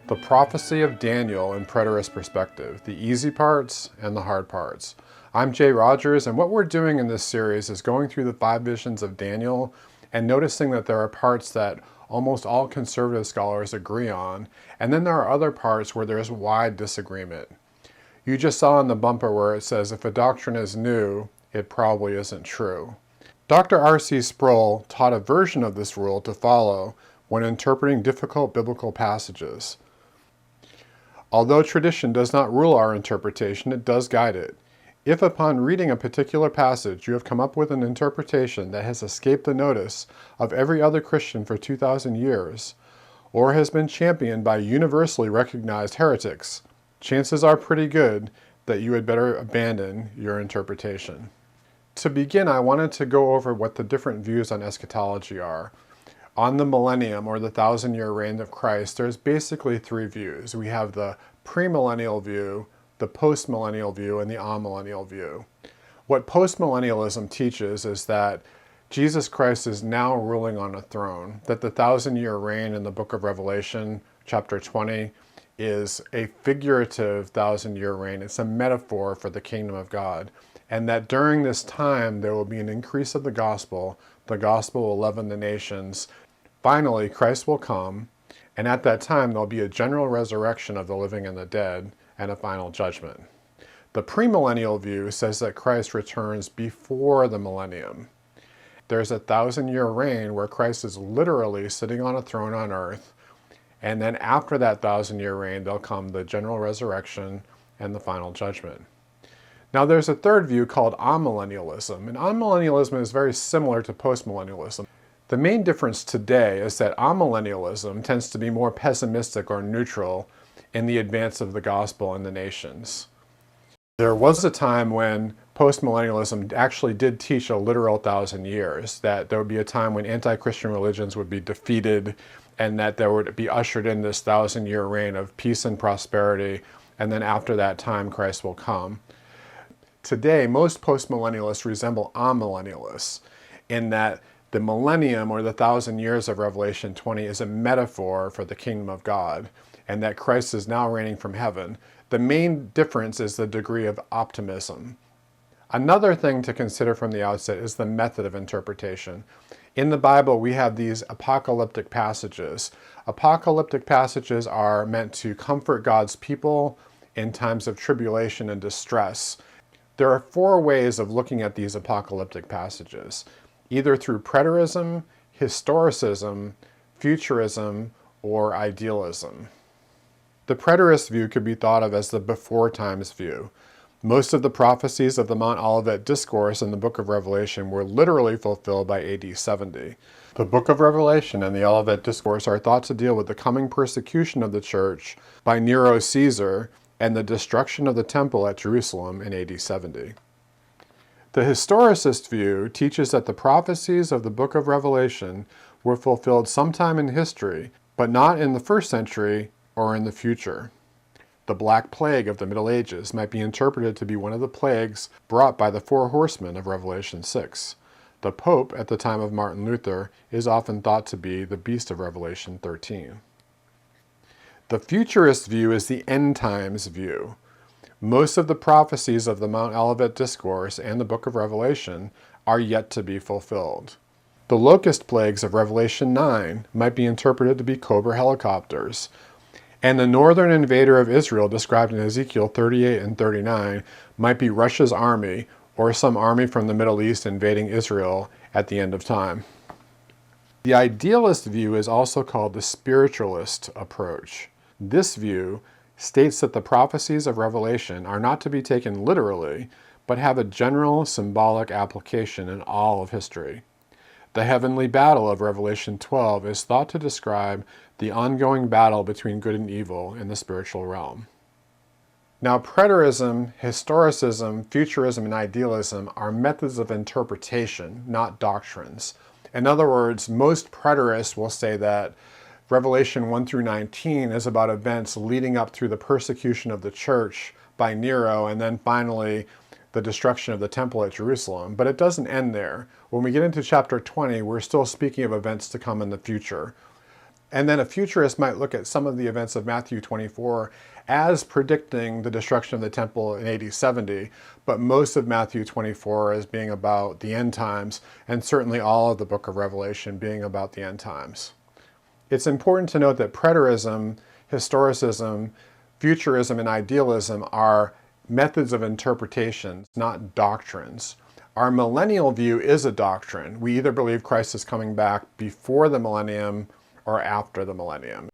The prophecy of Daniel in preterist perspective, the easy parts and the hard parts. I'm Jay Rogers, and what we're doing in this series is going through the 5 visions of Daniel and noticing that there are parts that almost all conservative scholars agree on, and then there are other parts where there's wide disagreement. You just saw in the bumper where it says, if a doctrine is new, it probably isn't true. Dr. R.C. Sproul taught a version of this rule to follow when interpreting difficult biblical passages. Although tradition does not rule our interpretation, it does guide it. If upon reading a particular passage you have come up with an interpretation that has escaped the notice of every other Christian for 2,000 years, or has been championed by universally recognized heretics, chances are pretty good that you had better abandon your interpretation. To begin, I wanted to go over what the different views on eschatology are. On the millennium, or the 1,000-year reign of Christ, there's basically 3 views. We have the premillennial view, the postmillennial view, and the amillennial view. What postmillennialism teaches is that Jesus Christ is now ruling on a throne, that the 1,000-year reign in the book of Revelation, chapter 20, is a figurative 1,000-year reign. It's a metaphor for the kingdom of God, and that during this time there will be an increase of the gospel will leaven the nations. Finally, Christ will come, and at that time there'll be a general resurrection of the living and the dead, and a final judgment. The premillennial view says that Christ returns before the millennium. There's a 1,000-year reign where Christ is literally sitting on a throne on earth, and then after that 1,000-year reign there'll come the general resurrection and the final judgment. Now there's a third view called amillennialism, and amillennialism is very similar to postmillennialism. The main difference today is that amillennialism tends to be more pessimistic or neutral in the advance of the gospel in the nations. There was a time when postmillennialism actually did teach a literal 1,000 years, that there would be a time when anti-Christian religions would be defeated and that there would be ushered in this 1,000-year reign of peace and prosperity, and then after that time Christ will come. Today, most postmillennialists resemble amillennialists in that the millennium, or the 1,000 years of Revelation 20, is a metaphor for the kingdom of God, and that Christ is now reigning from heaven. The main difference is the degree of optimism. Another thing to consider from the outset is the method of interpretation. In the Bible, we have these apocalyptic passages. Apocalyptic passages are meant to comfort God's people in times of tribulation and distress. There are 4 ways of looking at these apocalyptic passages, either through Preterism, Historicism, Futurism, or Idealism. The preterist view could be thought of as the before times view. Most of the prophecies of the Mount Olivet Discourse in the book of Revelation were literally fulfilled by AD 70. The book of Revelation and the Olivet Discourse are thought to deal with the coming persecution of the church by Nero Caesar and the destruction of the temple at Jerusalem in AD 70. The historicist view teaches that the prophecies of the book of Revelation were fulfilled sometime in history, but not in the 1st century or in the future. The Black Plague of the Middle Ages might be interpreted to be one of the plagues brought by the 4 horsemen of Revelation 6. The Pope, at the time of Martin Luther, is often thought to be the beast of Revelation 13. The futurist view is the end times view. Most of the prophecies of the Mount Olivet Discourse and the book of Revelation are yet to be fulfilled. The locust plagues of Revelation 9 might be interpreted to be cobra helicopters, and the northern invader of Israel described in Ezekiel 38 and 39 might be Russia's army or some army from the Middle East invading Israel at the end of time. The idealist view is also called the spiritualist approach. This view states that the prophecies of Revelation are not to be taken literally, but have a general symbolic application in all of history. The heavenly battle of Revelation 12 is thought to describe the ongoing battle between good and evil in the spiritual realm. Now, Preterism, Historicism, Futurism, and Idealism are methods of interpretation, not doctrines. In other words, most preterists will say that Revelation 1 through 19 is about events leading up through the persecution of the church by Nero, and then finally the destruction of the temple at Jerusalem. But it doesn't end there. When we get into chapter 20, we're still speaking of events to come in the future. And then a futurist might look at some of the events of Matthew 24 as predicting the destruction of the temple in AD 70, but most of Matthew 24 as being about the end times, and certainly all of the book of Revelation being about the end times. It's important to note that Preterism, Historicism, Futurism, and Idealism are methods of interpretation, not doctrines. Our millennial view is a doctrine. We either believe Christ is coming back before the millennium or after the millennium.